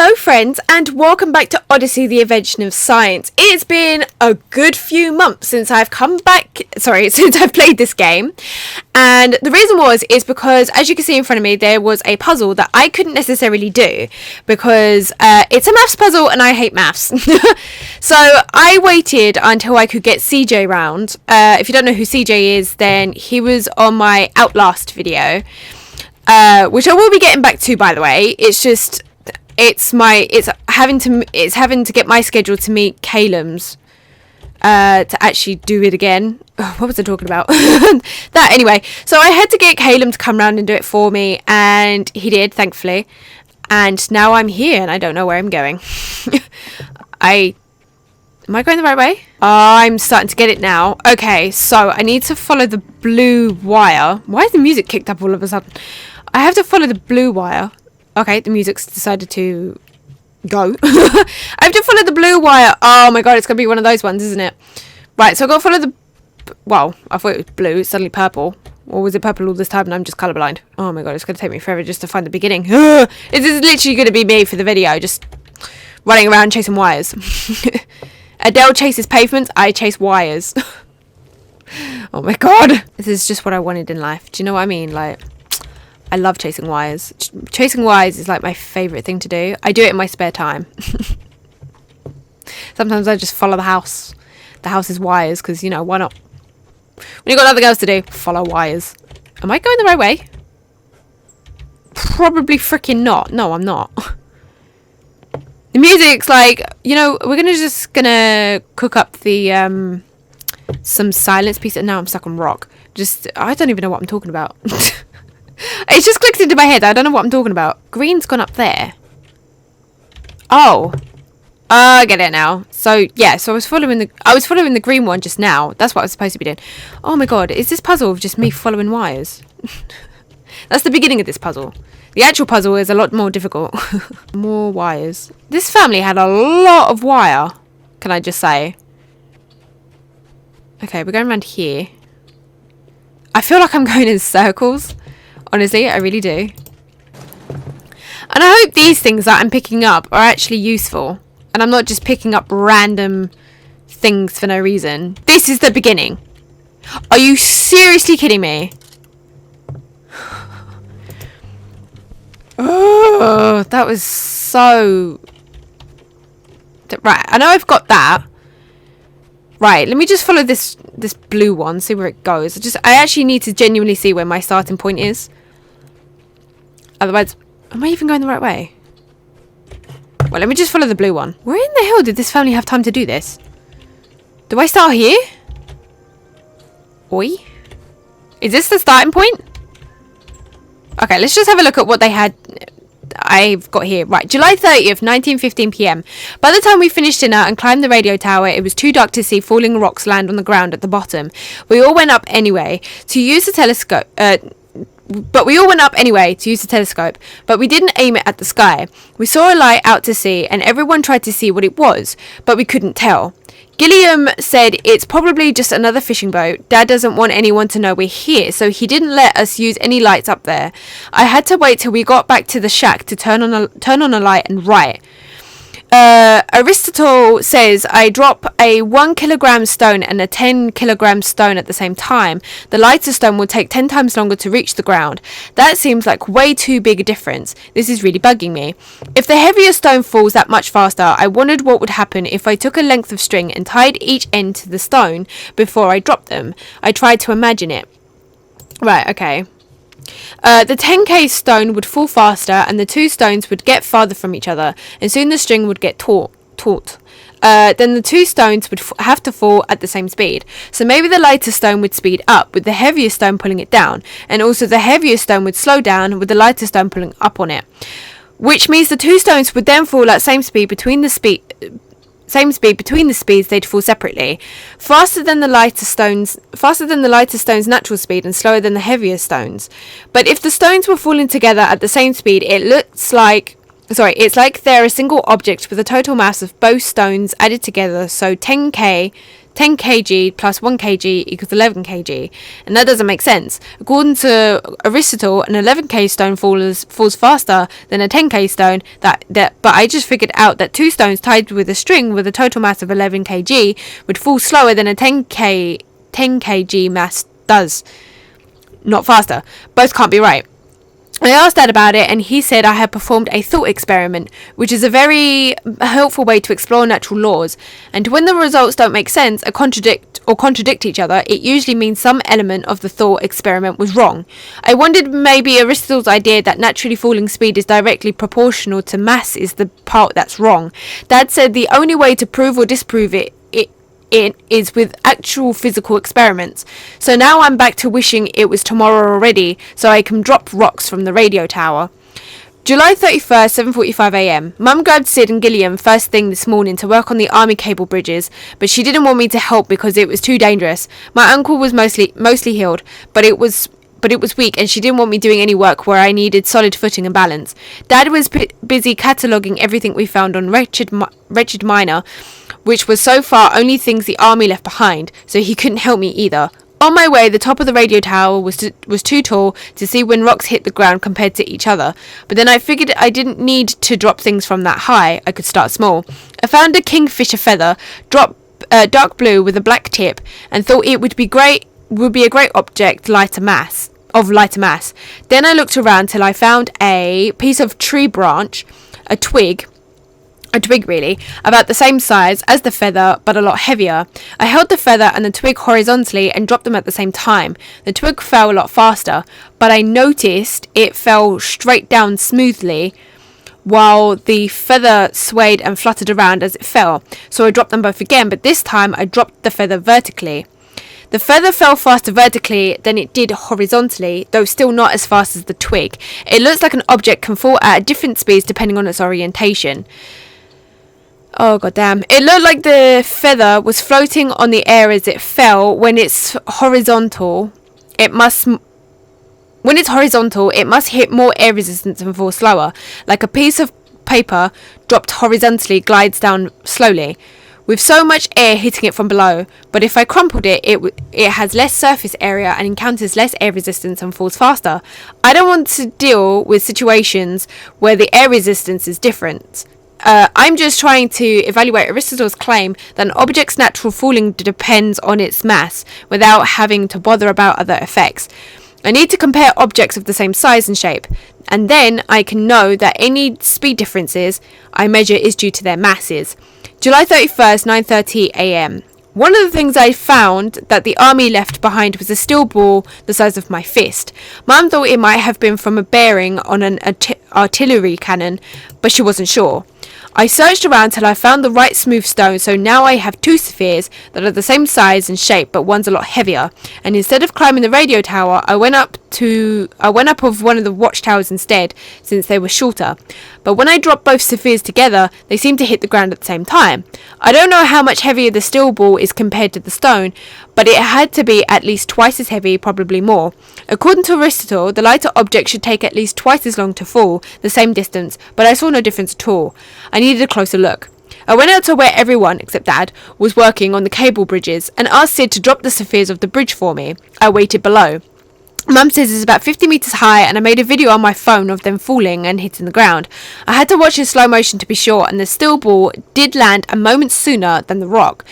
Hello friends, and welcome back to Odyssey The Invention of Science. It's been a good few months since I've since I've played this game. And the reason is because, as you can see in front of me, there was a puzzle that I couldn't necessarily do because it's a maths puzzle and I hate maths. So I waited until I could get CJ round. If you don't know who CJ is, then he was on my Outlast video, which I will be getting back to, by the way. It's having to get my schedule to meet Caleb's to actually do it again. What was I talking about? That anyway. So I had to get Caleb to come round and do it for me, and he did, thankfully. And now I'm here, and I don't know where I'm going. Am I going the right way? I'm starting to get it now. Okay, so I need to follow the blue wire. Why is the music kicked up all of a sudden? I have to follow the blue wire. Okay, the music's decided to go. I have to follow the blue wire. Oh my god, it's going to be one of those ones, isn't it? Right, so I've got to follow the... Well, I thought it was blue. It's suddenly purple. Or was it purple all this time and I'm just colourblind? Oh my god, it's going to take me forever just to find the beginning. This is literally going to be me for the video, just running around chasing wires. Adele chases pavements, I chase wires. Oh my god. This is just what I wanted in life. Do you know what I mean? Like... I love chasing wires. Chasing wires is like my favourite thing to do. I do it in my spare time. Sometimes I just follow the house. The house is wires because, you know, why not? When you've got nothing else to do, follow wires. Am I going the right way? Probably freaking not. No, I'm not. The music's like, you know, we're just gonna cook up the some silence piece. Now I'm stuck on rock. I don't even know what I'm talking about. It's just clicked into my head. I don't know what I'm talking about. Green's gone up there. Oh. I get it now. So, yeah. So I was following the green one just now. That's what I was supposed to be doing. Oh my god. Is this puzzle of just me following wires? That's the beginning of this puzzle. The actual puzzle is a lot more difficult. More wires. This family had a lot of wire. Can I just say? Okay, we're going around here. I feel like I'm going in circles. Honestly, I really do. And I hope these things that I'm picking up are actually useful. And I'm not just picking up random things for no reason. This is the beginning. Are you seriously kidding me? Oh, that was so... Right, I know I've got that. Right, let me just follow this blue one, see where it goes. I actually need to genuinely see where my starting point is. Otherwise, am I even going the right way? Well, let me just follow the blue one. Where in the hell did this family have time to do this? Do I start here? Oi? Is this the starting point? Okay, let's just have a look at what they had. I've got here. Right, July 30th, 19:15 p.m. By the time we finished dinner and climbed the radio tower, it was too dark to see falling rocks land on the ground at the bottom. We all went up anyway to use the telescope. But we didn't aim it at the sky. We saw a light out to sea, and everyone tried to see what it was, but we couldn't tell. Gilliam said it's probably just another fishing boat. Dad doesn't want anyone to know we're here, so he didn't let us use any lights up there. I had to wait till we got back to the shack to turn on a light and write. Aristotle says I drop a 1 kilogram stone and a 10 kilogram stone at the same time. The lighter stone will take 10 times longer to reach the ground. That seems like way too big a difference. This is really bugging me. If the heavier stone falls that much faster, I wondered what would happen if I took a length of string and tied each end to the stone before I dropped them. I tried to imagine it. Right, okay. The 10k stone would fall faster and the two stones would get farther from each other, and soon the string would get taut. Then the two stones would have to fall at the same speed. So maybe the lighter stone would speed up with the heavier stone pulling it down, and also the heavier stone would slow down with the lighter stone pulling up on it. Which means the two stones would then fall at same speed between the speeds. They'd fall separately, faster than the lighter stones natural speed and slower than the heavier stones. But if the stones were falling together at the same speed, it looks like It's like they're a single object with a total mass of both stones added together. So 10 kg plus 1 kg equals 11 kg. And that doesn't make sense. According to Aristotle, an 11k stone falls faster than a 10k stone. But I just figured out that 2 stones tied with a string with a total mass of 11 kg would fall slower than a 10 kg mass does. Not faster. Both can't be right. I asked Dad about it, and he said I had performed a thought experiment, which is a very helpful way to explore natural laws. And when the results don't make sense or contradict each other, it usually means some element of the thought experiment was wrong. I wondered maybe Aristotle's idea that naturally falling speed is directly proportional to mass is the part that's wrong. Dad said the only way to prove or disprove it is with actual physical experiments. So now I'm back to wishing it was tomorrow already so I can drop rocks from the radio tower. July 31st, 7:45am. Mum grabbed Sid and Gilliam first thing this morning to work on the army cable bridges, but she didn't want me to help because it was too dangerous. My ankle was mostly healed, but it was weak, and she didn't want me doing any work where I needed solid footing and balance. Dad was busy cataloguing everything we found on Wretched Miner, which was so far only things the army left behind, so he couldn't help me either. On my way, the top of the radio tower was too tall to see when rocks hit the ground compared to each other, but then I figured I didn't need to drop things from that high. I could start small. I found a kingfisher feather, dark blue with a black tip, and thought it would be a great object of lighter mass. Then I looked around till I found a piece of tree branch, a twig really, about the same size as the feather, but a lot heavier. I held the feather and the twig horizontally and dropped them at the same time. The twig fell a lot faster, but I noticed it fell straight down smoothly, while the feather swayed and fluttered around as it fell. So I dropped them both again, but this time I dropped the feather vertically. The feather fell faster vertically than it did horizontally, though still not as fast as the twig. It looks like an object can fall at different speeds depending on its orientation. Oh goddamn. It looked like the feather was floating on the air as it fell. When it's horizontal, it must hit more air resistance and fall slower. Like a piece of paper dropped horizontally glides down slowly, with so much air hitting it from below. But if I crumpled it, it has less surface area and encounters less air resistance and falls faster. I don't want to deal with situations where the air resistance is different. I'm just trying to evaluate Aristotle's claim that an object's natural falling depends on its mass, without having to bother about other effects. I need to compare objects of the same size and shape, and then I can know that any speed differences I measure is due to their masses. July 31st, 9:30am. One of the things I found that the army left behind was a steel ball the size of my fist. Mum thought it might have been from a bearing on an artillery cannon, but she wasn't sure. I searched around till I found the right smooth stone, so now I have 2 spheres that are the same size and shape, but one's a lot heavier. And instead of climbing the radio tower, I went up of one of the watchtowers instead, since they were shorter. But when I dropped both spheres together, they seemed to hit the ground at the same time. I don't know how much heavier the steel ball is compared to the stone, but it had to be at least twice as heavy, probably more. According to Aristotle, the lighter object should take at least twice as long to fall the same distance, but I saw no difference at all. I needed a closer look. I went out to where everyone, except Dad, was working on the cable bridges and asked Sid to drop the spheres of the bridge for me. I waited below. Mum says it's about 50 metres high, and I made a video on my phone of them falling and hitting the ground. I had to watch in slow motion to be sure, and the steel ball did land a moment sooner than the rock,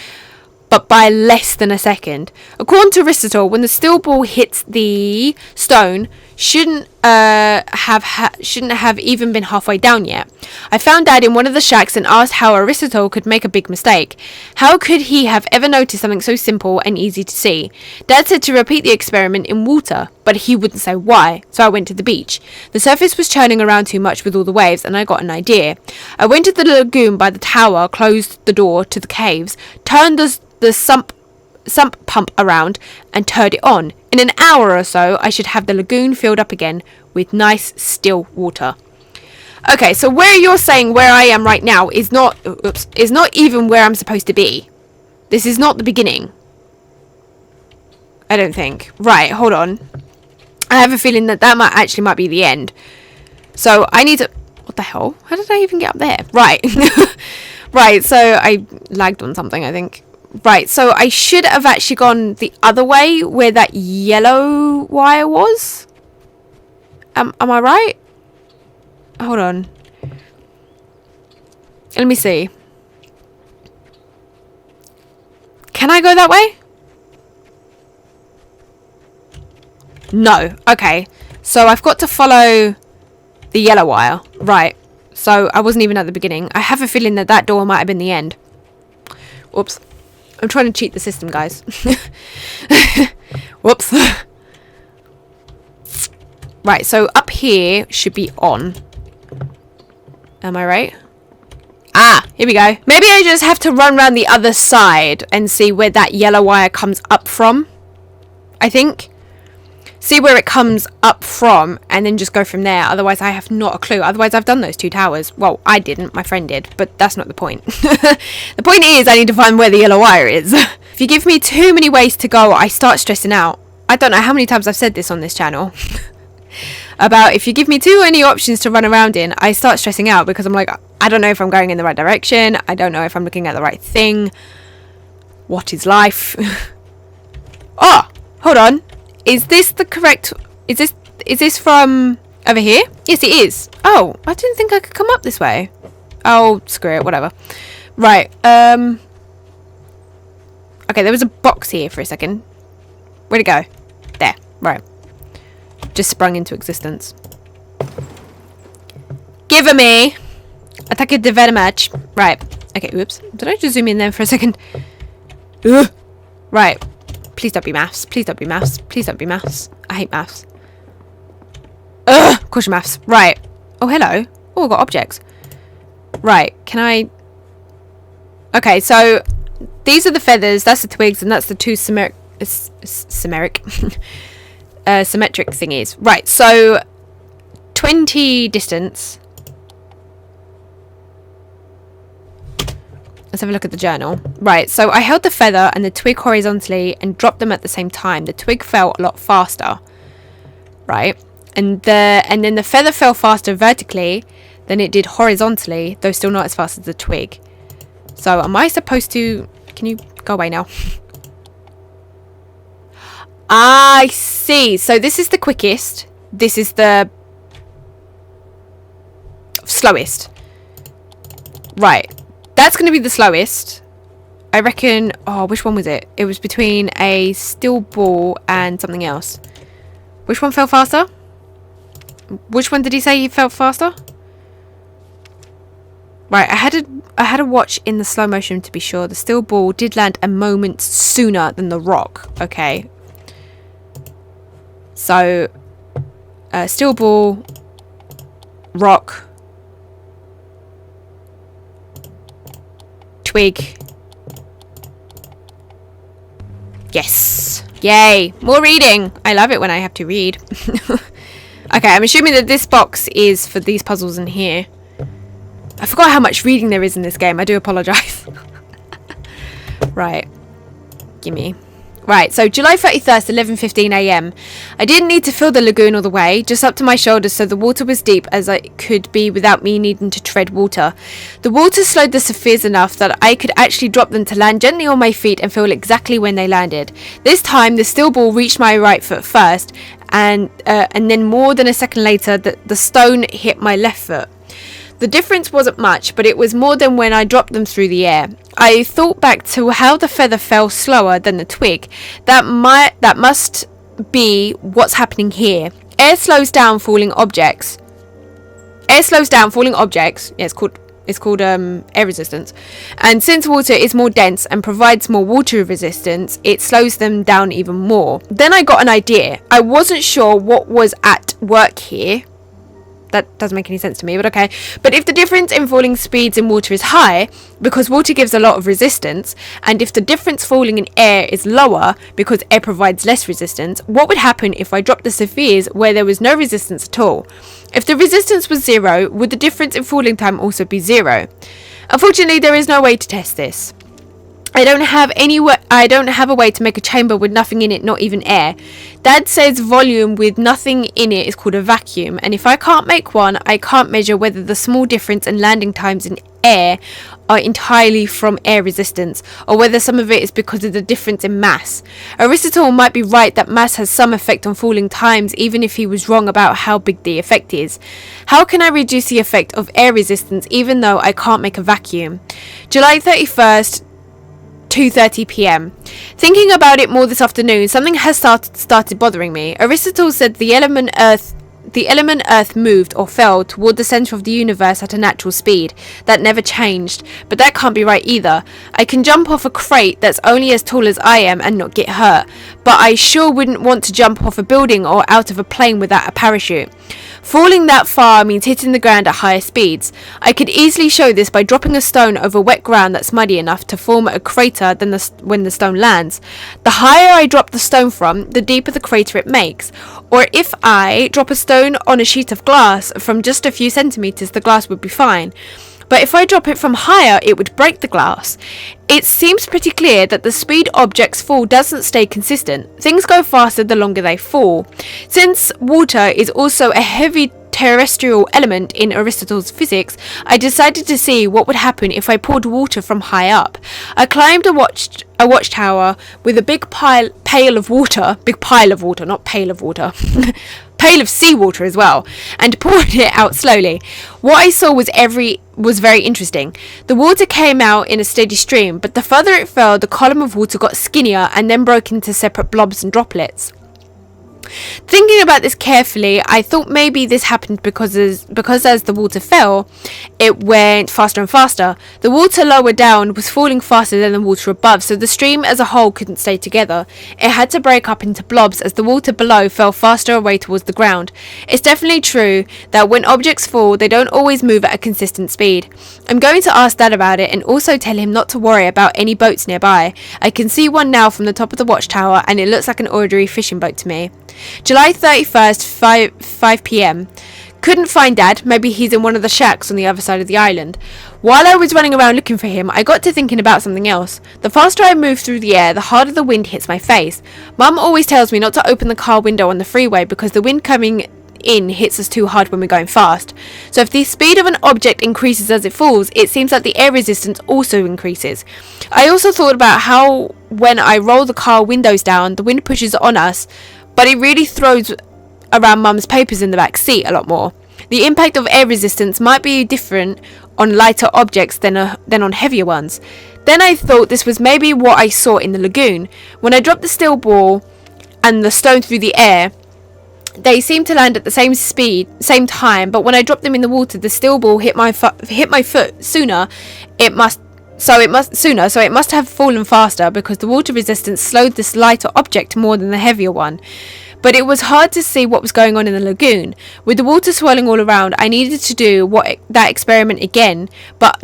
but by less than a second. According to Aristotle, when the steel ball hits the stone, shouldn't have even been halfway down yet. I found Dad in one of the shacks and asked how Aristotle could make a big mistake. How could he have ever noticed something so simple and easy to see? Dad said to repeat the experiment in water, but he wouldn't say why, so I went to the beach. The surface was churning around too much with all the waves, and I got an idea. I went to the lagoon by the tower, closed the door to the caves, turned the sump pump around and turned it on. In an hour or so, I should have the lagoon filled up again with nice still water. Okay, so where you're saying where I am right now is not even where I'm supposed to be. This is not the beginning. I don't think. Right, hold on. I have a feeling that might be the end. So I need to... What the hell? How did I even get up there? Right. Right, so I lagged on something, I think. Right, so I should have actually gone the other way where that yellow wire was. Am I right? Hold on. Let me see. Can I go that way? No. Okay. So I've got to follow the yellow wire. Right. So I wasn't even at the beginning. I have a feeling that that door might have been the end. Whoops. I'm trying to cheat the system, guys. Whoops. Right, so up here should be on. Am I right? Ah, here we go. Maybe I just have to run around the other side and see where that yellow wire comes up from. I think. See where it comes up from and then just go from there. Otherwise, I have not a clue. Otherwise, I've done those 2 towers. Well, I didn't. My friend did. But that's not the point. The point is I need to find where the yellow wire is. If you give me too many ways to go, I start stressing out. I don't know how many times I've said this on this channel. About if you give me too many options to run around in, I start stressing out because I'm like, I don't know if I'm going in the right direction. I don't know if I'm looking at the right thing. What is life? Oh, hold on. Is this the correct... Is this from over here? Yes, it is. Oh, I didn't think I could come up this way. Oh, screw it. Whatever. Right. Okay, there was a box here for a second. Where'd it go? There. Right. Just sprung into existence. Give me. Attack it very much. Right. Okay, oops. Did I just zoom in there for a second? Ugh. Right. Please don't be maths. Please don't be maths. Please don't be maths. I hate maths. Ugh! Of course, maths. Right. Oh, hello. Oh, I've got objects. Right. Can I... Okay, so these are the feathers. That's the twigs, and that's the 2 symmetric thingies. Right, so 20 distance. Let's have a look at the journal. Right, so I held the feather and the twig horizontally and dropped them at the same time. The twig fell a lot faster. Right? And then the feather fell faster vertically than it did horizontally, though still not as fast as the twig. So am I supposed to... Can you go away now? I see. So this is the quickest. This is the slowest. Right. That's going to be the slowest. I reckon... Oh, which one was it? It was between a steel ball and something else. Which one fell faster? Which one did he say he felt faster? Right, I had to watch in the slow motion to be sure. The steel ball did land a moment sooner than the rock. Okay. So, steel ball, rock, twig. Yes. Yay. More reading. I love it when I have to read. Okay, I'm assuming that this box is for these puzzles in here. I forgot how much reading there is in this game. I do apologise. Right. Gimme. Right, so July 31st, 11:15 a.m. I didn't need to fill the lagoon all the way, just up to my shoulders so the water was deep as it could be without me needing to tread water. The water slowed the sapphires enough that I could actually drop them to land gently on my feet and feel exactly when they landed. This time, the steel ball reached my right foot first, and then more than a second later, the stone hit my left foot. The difference wasn't much, but it was more than when I dropped them through the air. I thought back to how the feather fell slower than the twig. That must be what's happening here. Air slows down falling objects. Air slows down falling objects. Yeah, it's called air resistance. And since water is more dense and provides more water resistance, it slows them down even more. Then I got an idea. I wasn't sure what was at work here. That doesn't make any sense to me, but okay. But if the difference in falling speeds in water is high, because water gives a lot of resistance, and if the difference falling in air is lower, because air provides less resistance, what would happen if I dropped the sapphires where there was no resistance at all? If the resistance was 0, would the difference in falling time also be 0? Unfortunately, there is no way to test this. I don't have I don't have a way to make a chamber with nothing in it, not even air. Dad says volume with nothing in it is called a vacuum, and if I can't make one, I can't measure whether the small difference in landing times in air are entirely from air resistance, or whether some of it is because of the difference in mass. Aristotle might be right that mass has some effect on falling times, even if he was wrong about how big the effect is. How can I reduce the effect of air resistance even though I can't make a vacuum? July 31st, 2:30 p.m. Thinking about it more this afternoon, something has started bothering me. Aristotle said the element Earth moved or fell toward the center of the universe at a natural speed that never changed, but that can't be right either. I can jump off a crate that's only as tall as I am and not get hurt, but I sure wouldn't want to jump off a building or out of a plane without a parachute. Falling that far means hitting the ground at higher speeds. I could easily show this by dropping a stone over wet ground that's muddy enough to form a crater when the stone lands. The higher I drop the stone from, the deeper the crater it makes. Or if I drop a stone on a sheet of glass from just a few centimeters, the glass would be fine. But if I drop it from higher, it would break the glass. It seems pretty clear that the speed objects fall doesn't stay consistent. Things go faster the longer they fall. Since water is also a heavy terrestrial element in Aristotle's physics, I decided to see what would happen if I poured water from high up. I climbed a watchtower with a big pile of water, not pail of water, pail of seawater as well, and poured it out slowly. What I saw was very interesting. The water came out in a steady stream, but the further it fell, the column of water got skinnier and then broke into separate blobs and droplets. Thinking about this carefully, I thought maybe this happened because as the water fell, it went faster and faster. The water lower down was falling faster than the water above, so the stream as a whole couldn't stay together. It had to break up into blobs as the water below fell faster away towards the ground. It's definitely true that when objects fall, they don't always move at a consistent speed. I'm going to ask Dad about it and also tell him not to worry about any boats nearby. I can see one now from the top of the watchtower and it looks like an ordinary fishing boat to me. July 31st, 5 p.m. Couldn't find Dad. Maybe he's in one of the shacks on the other side of the island. While I was running around looking for him, I got to thinking about something else. The faster I move through the air, the harder the wind hits my face. Mum always tells me not to open the car window on the freeway because the wind coming in hits us too hard when we're going fast. So if the speed of an object increases as it falls, it seems that the air resistance also increases. I also thought about how when I roll the car windows down, the wind pushes on us, but it really throws around Mum's papers in the back seat a lot more. The impact of air resistance might be different on lighter objects than on heavier ones. Then I thought this was maybe what I saw in the lagoon. When I dropped the steel ball and the stone through the air, they seemed to land at the same time, but when I dropped them in the water, the steel ball hit my foot sooner. It must have fallen faster because the water resistance slowed this lighter object more than the heavier one. But it was hard to see what was going on in the lagoon. With the water swirling all around, I needed to do that experiment again, but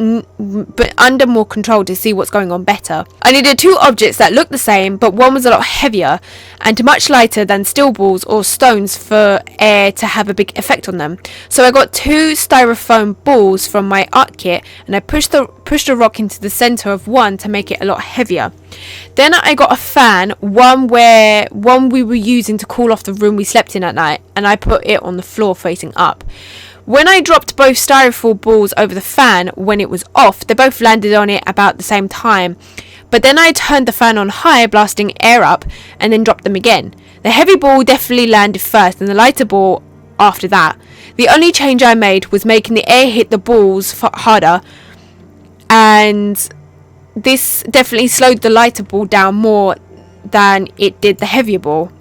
under more control to see what's going on better. I needed two objects that looked the same, but one was a lot heavier and much lighter than steel balls or stones for air to have a big effect on them. So I got two styrofoam balls from my art kit and I pushed a rock into the center of one to make it a lot heavier. Then I got a fan, one we were using to cool off the room we slept in at night, and I put it on the floor facing up. When I dropped both styrofoam balls over the fan when it was off, they both landed on it about the same time. But then I turned the fan on high, blasting air up, and then dropped them again. The heavy ball definitely landed first, and the lighter ball after that. The only change I made was making the air hit the balls harder, and this definitely slowed the lighter ball down more than it did the heavier ball.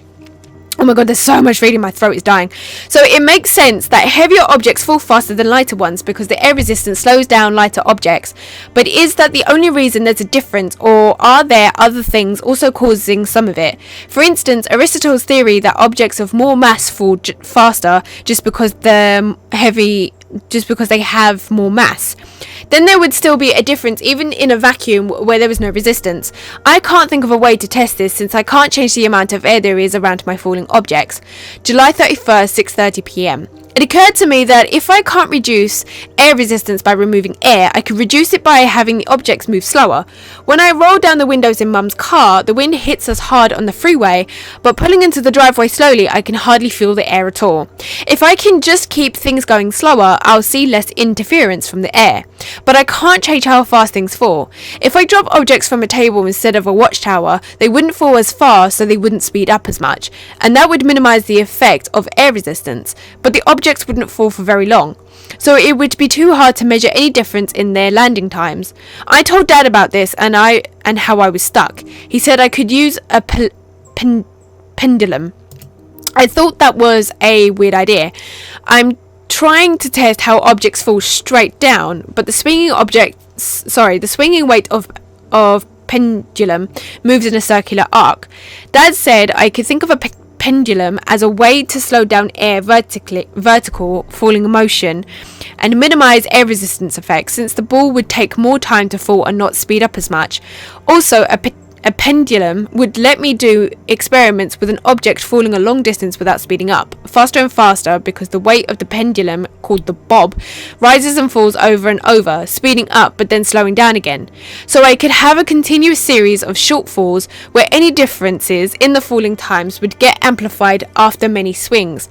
Oh my god, there's so much reading, my throat is dying. So it makes sense that heavier objects fall faster than lighter ones because the air resistance slows down lighter objects. But is that the only reason there's a difference, or are there other things also causing some of it? For instance, Aristotle's theory that objects of more mass fall faster just because they have more mass. Then there would still be a difference even in a vacuum where there was no resistance. I can't think of a way to test this since I can't change the amount of air there is around my falling objects. July 31st, 6:30 p.m. It occurred to me that if I can't reduce air resistance by removing air, I could reduce it by having the objects move slower. When I roll down the windows in Mum's car, the wind hits us hard on the freeway, but pulling into the driveway slowly, I can hardly feel the air at all. If I can just keep things going slower, I'll see less interference from the air. But I can't change how fast things fall. If I drop objects from a table instead of a watchtower, they wouldn't fall as fast, so they wouldn't speed up as much, and that would minimize the effect of air resistance, but the objects wouldn't fall for very long, so it would be too hard to measure any difference in their landing times. I told Dad about this and how I was stuck. He said I could use a pendulum. I thought that was a weird idea. I'm trying to test how objects fall straight down, but the swinging weight of pendulum moves in a circular arc. Dad said I could think of a pendulum as a way to slow down air vertical falling motion and minimize air resistance effects, since the ball would take more time to fall and not speed up as much. Also, a pendulum would let me do experiments with an object falling a long distance without speeding up, faster and faster, because the weight of the pendulum, called the bob, rises and falls over and over, speeding up but then slowing down again. So I could have a continuous series of short falls where any differences in the falling times would get amplified after many swings.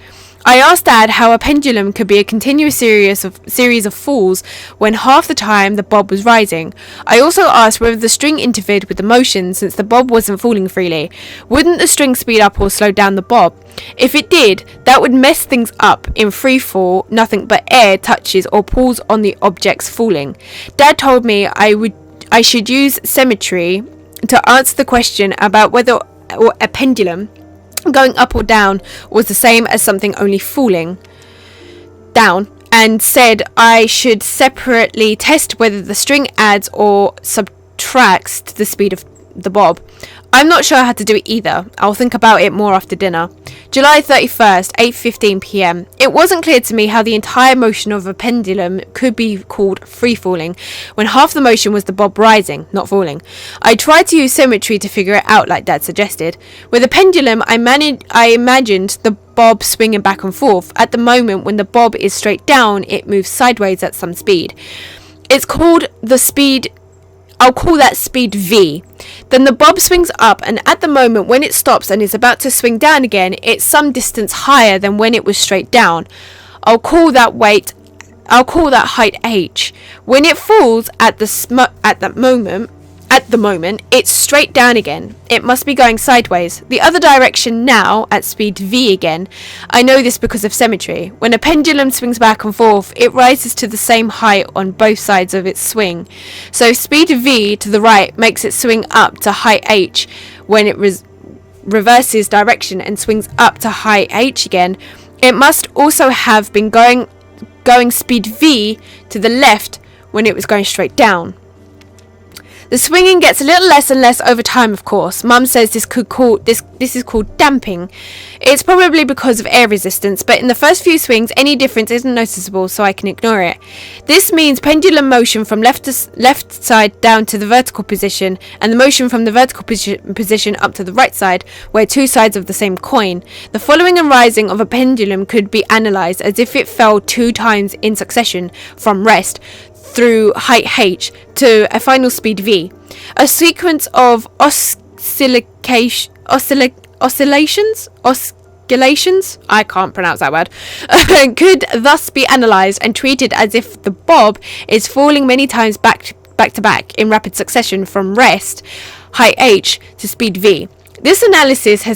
I asked Dad how a pendulum could be a continuous series of falls when half the time the bob was rising. I also asked whether the string interfered with the motion, since the bob wasn't falling freely. Wouldn't the string speed up or slow down the bob? If it did, that would mess things up. In free fall, nothing but air touches or pulls on the objects falling. Dad told me I should use symmetry to answer the question about whether a pendulum going up or down was the same as something only falling down, and said I should separately test whether the string adds or subtracts to the speed of the bob. I'm not sure how to do it either. I'll think about it more after dinner. July 31st, 8:15 p.m. It wasn't clear to me how the entire motion of a pendulum could be called free falling when half the motion was the bob rising, not falling. I tried to use symmetry to figure it out like Dad suggested. With a pendulum, I imagined the bob swinging back and forth. At the moment when the bob is straight down, it moves sideways at some speed. I'll call that speed V. Then the bob swings up, and at the moment when it stops and is about to swing down again, it's some distance higher than when it was straight down. I'll call that height H. When it falls at the moment, it's straight down again. It must be going sideways. The other direction now, at speed V again. I know this because of symmetry. When a pendulum swings back and forth, it rises to the same height on both sides of its swing. So speed V to the right makes it swing up to height H. When it reverses direction and swings up to height H again, it must also have been going speed V to the left when it was going straight down. The swinging gets a little less and less over time, of course. Mum says this is called damping. It's probably because of air resistance, but in the first few swings, any difference isn't noticeable, so I can ignore it. This means pendulum motion from left side down to the vertical position, and the motion from the vertical position up to the right side, where two sides of the same coin. The falling and rising of a pendulum could be analysed as if it fell 2 times in succession from rest through height H to a final speed V. A sequence of oscillations, I can't pronounce that word, could thus be analysed and treated as if the bob is falling many times back to back in rapid succession from rest, height H, to speed V. This analysis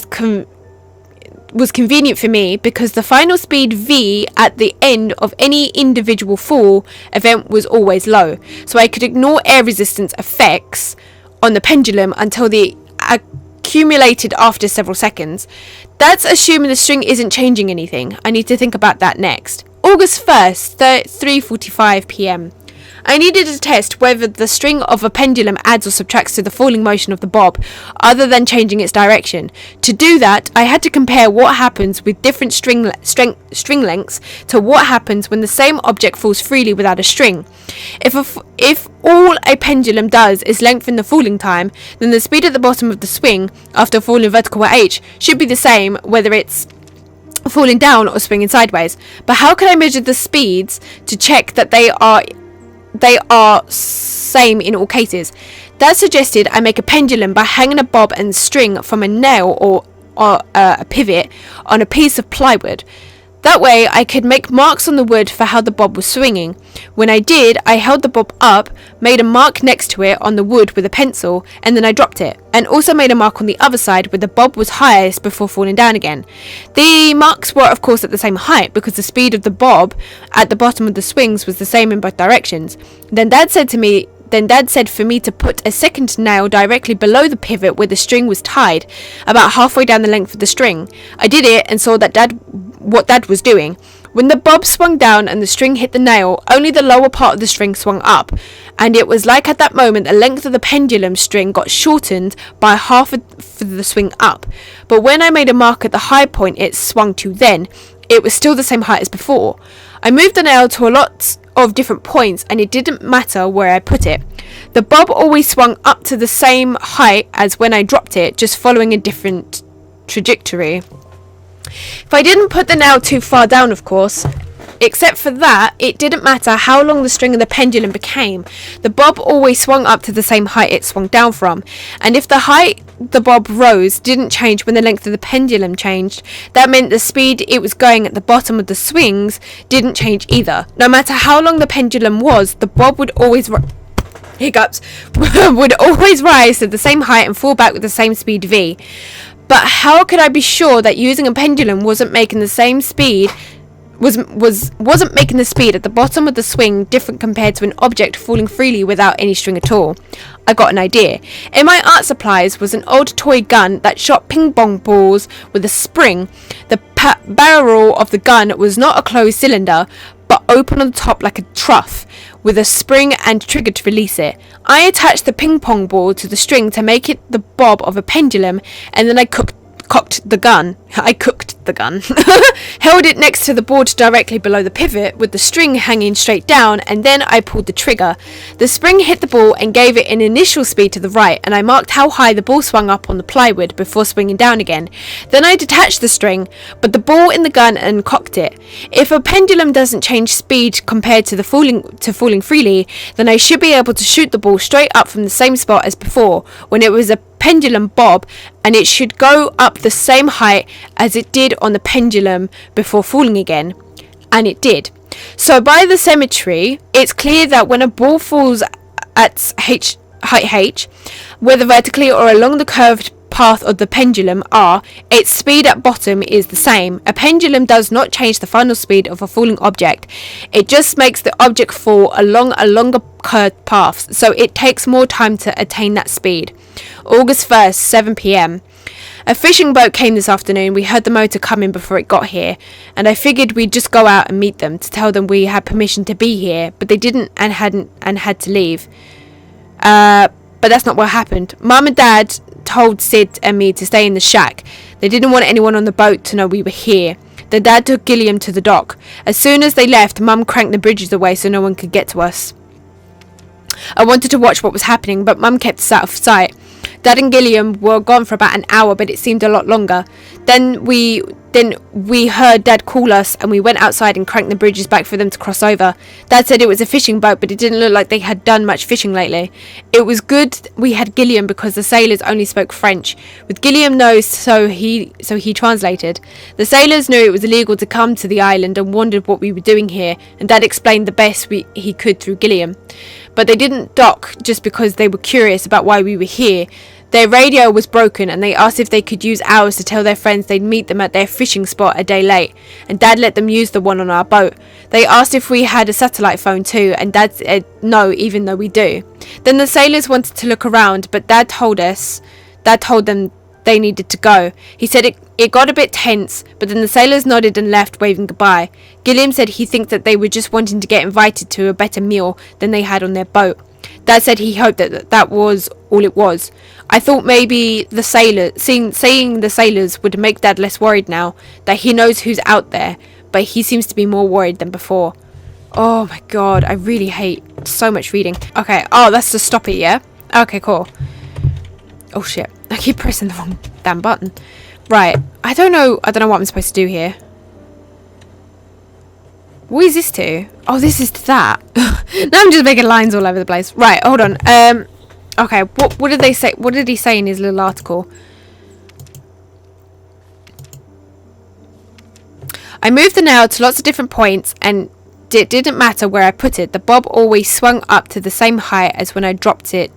was convenient for me because the final speed V at the end of any individual fall event was always low, so I could ignore air resistance effects on the pendulum until they accumulated after several seconds. That's assuming the string isn't changing anything. I need to think about that next. August 1st, 3:45 p.m. I needed to test whether the string of a pendulum adds or subtracts to the falling motion of the bob, other than changing its direction. To do that, I had to compare what happens with different string lengths to what happens when the same object falls freely without a string. If all a pendulum does is lengthen the falling time, then the speed at the bottom of the swing, after falling vertical at H, should be the same whether it's falling down or swinging sideways. But how can I measure the speeds to check that they are same in all cases? Dad suggested I make a pendulum by hanging a bob and string from a nail or a pivot on a piece of plywood. That way I could make marks on the wood for how the bob was swinging. When I did, I held the bob up, made a mark next to it on the wood with a pencil, and then I dropped it, and also made a mark on the other side where the bob was highest before falling down again. The marks were of course at the same height because the speed of the bob at the bottom of the swings was the same in both directions. Then Dad said for me to put a second nail directly below the pivot where the string was tied, about halfway down the length of the string. I did it and saw what Dad was doing. When the bob swung down and the string hit the nail, only the lower part of the string swung up, and it was like at that moment the length of the pendulum string got shortened by half for the swing up. But when I made a mark at the high point it swung to then, it was still the same height as before. I moved the nail to a lot of different points and it didn't matter where I put it. The bob always swung up to the same height as when I dropped it, just following a different trajectory. If I didn't put the nail too far down, of course. Except for that, it didn't matter how long the string of the pendulum became. The bob always swung up to the same height it swung down from. And if the height the bob rose didn't change when the length of the pendulum changed, that meant the speed it was going at the bottom of the swings didn't change either. No matter how long the pendulum was, the bob would always would always rise to the same height and fall back with the same speed v. But how could I be sure that using a pendulum wasn't making the same speed wasn't making the speed at the bottom of the swing different compared to an object falling freely without any string at all? I got an idea. In my art supplies was an old toy gun that shot ping pong balls with a spring. The barrel of the gun was not a closed cylinder, but open on the top like a trough, with a spring and trigger to release it. I attached the ping pong ball to the string to make it the bob of a pendulum, and then I cooked the gun, held it next to the board directly below the pivot with the string hanging straight down, and then I pulled the trigger. The spring hit the ball and gave it an initial speed to the right, and I marked how high the ball swung up on the plywood before swinging down again. Then I detached the string, but the ball in the gun and cocked it. If a pendulum doesn't change speed compared to falling freely, then I should be able to shoot the ball straight up from the same spot as before when it was a pendulum bob, and it should go up the same height as it did on the pendulum before falling again. And it did. So by the symmetry, it's clear that when a ball falls at height h, whether vertically or along the curved path of the pendulum r, its speed at bottom is the same. A pendulum does not change the final speed of a falling object. It just makes the object fall along a longer curved path, so it takes more time to attain that speed. August 1st, 7 p.m. A fishing boat came this afternoon. We heard the motor coming before it got here, and I figured we'd just go out and meet them to tell them we had permission to be here, but they didn't and had to leave. But that's not what happened. Mum and Dad told Sid and me to stay in the shack. They didn't want anyone on the boat to know we were here. Then Dad took Gilliam to the dock. As soon as they left, Mum cranked the bridges away so no one could get to us. I wanted to watch what was happening, but Mum kept us out of sight. Dad and Gilliam were gone for about an hour, but it seemed a lot longer. Then we heard Dad call us, and we went outside and cranked the bridges back for them to cross over. Dad said it was a fishing boat, but it didn't look like they had done much fishing lately. It was good we had Gilliam because the sailors only spoke French. With Gilliam knows, so he translated. The sailors knew it was illegal to come to the island and wondered what we were doing here, and Dad explained the best he could through Gilliam. But they didn't dock just because they were curious about why we were here. Their radio was broken, and they asked if they could use ours to tell their friends they'd meet them at their fishing spot a day late, and Dad let them use the one on our boat. They asked if we had a satellite phone too, and Dad said no, even though we do. Then the sailors wanted to look around, but Dad told them they needed to go. He said it got a bit tense, but then the sailors nodded and left, waving goodbye. Gilliam said he thinks that they were just wanting to get invited to a better meal than they had on their boat. Dad said he hoped that was all it was. I thought maybe seeing the sailors would make Dad less worried now that he knows who's out there, but he seems to be more worried than before. Oh my god, I really hate so much reading. Okay, that's to stop it, yeah? Okay, cool. Oh shit, I keep pressing the wrong damn button. Right, I don't know what I'm supposed to do here. What is this to? Oh, this is to that. Now I'm just making lines all over the place. Right, hold on. Okay, what did they say? What did he say in his little article? I moved the nail to lots of different points and it didn't matter where I put it. The bob always swung up to the same height as when I dropped it,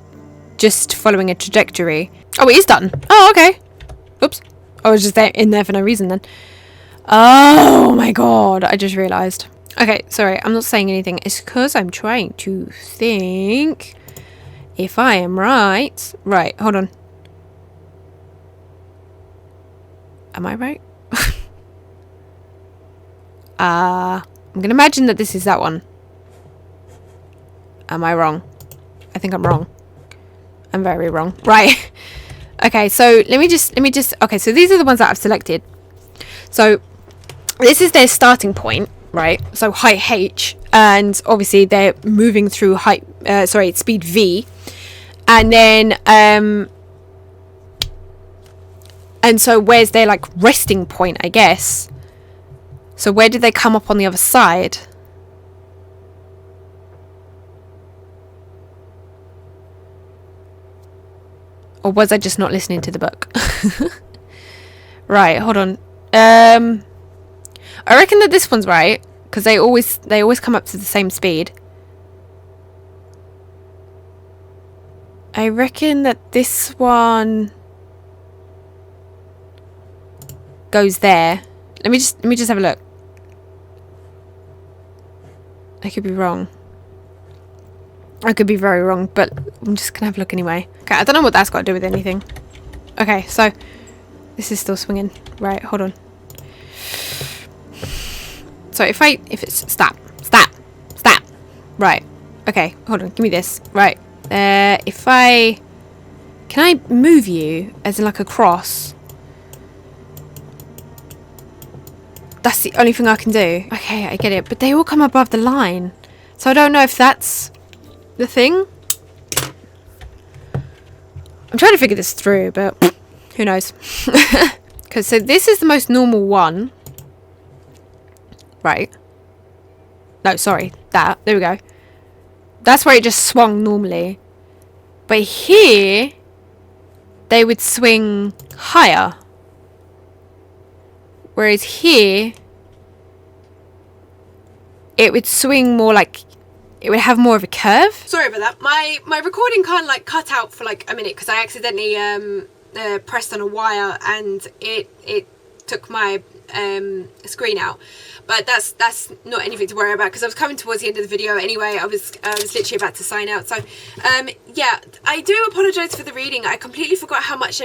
just following a trajectory. Oh, it is done. Oh, okay. Oops. I was just there in there for no reason then. Oh my god, I just realised. Okay, sorry, I'm not saying anything. It's because I'm trying to think if I am right. Right, hold on. Am I right? I'm going to imagine that this is that one. Am I wrong? I think I'm wrong. I'm very wrong. Right. Okay, so let me just, okay, so these are the ones that I've selected. So this is their starting point, right? So height H, and obviously they're moving through speed V. And then, and so where's their like resting point, I guess? So where did they come up on the other side? Or was I just not listening to the book? Right, hold on. I reckon that this one's right, because they always come up to the same speed. I reckon that this one goes there. Let me just have a look. I could be wrong. I could be very wrong, but I'm just gonna have a look anyway. Okay, I don't know what that's got to do with anything. Okay, so this is still swinging. Right, hold on. So if it's stop. Right. Okay, hold on. Give me this. Right. Can I move you as in like a cross? That's the only thing I can do. Okay, I get it. But they all come above the line. So I don't know if that's the thing. I'm trying to figure this through, but who knows? Because so this is the most normal one. Right. No, sorry. There we go. That's where it just swung normally. But here, they would swing higher. Whereas here, it would swing more like, it would have more of a curve. Sorry about that. My recording kind of like cut out for like a minute because I accidentally pressed on a wire and it took my screen out. But that's not anything to worry about because I was coming towards the end of the video anyway. I was literally about to sign out. So yeah, I do apologize for the reading. I completely forgot how much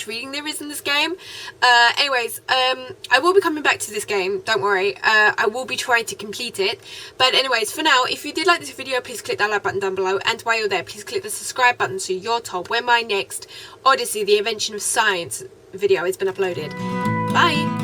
reading there is in this game. Anyways, I will be coming back to this game. Don't worry. I will be trying to complete it. But anyways, for now, if you did like this video, please click that like button down below. And while you're there, please click the subscribe button so you're told when my next Odyssey: The Invention of Science video has been uploaded. Bye.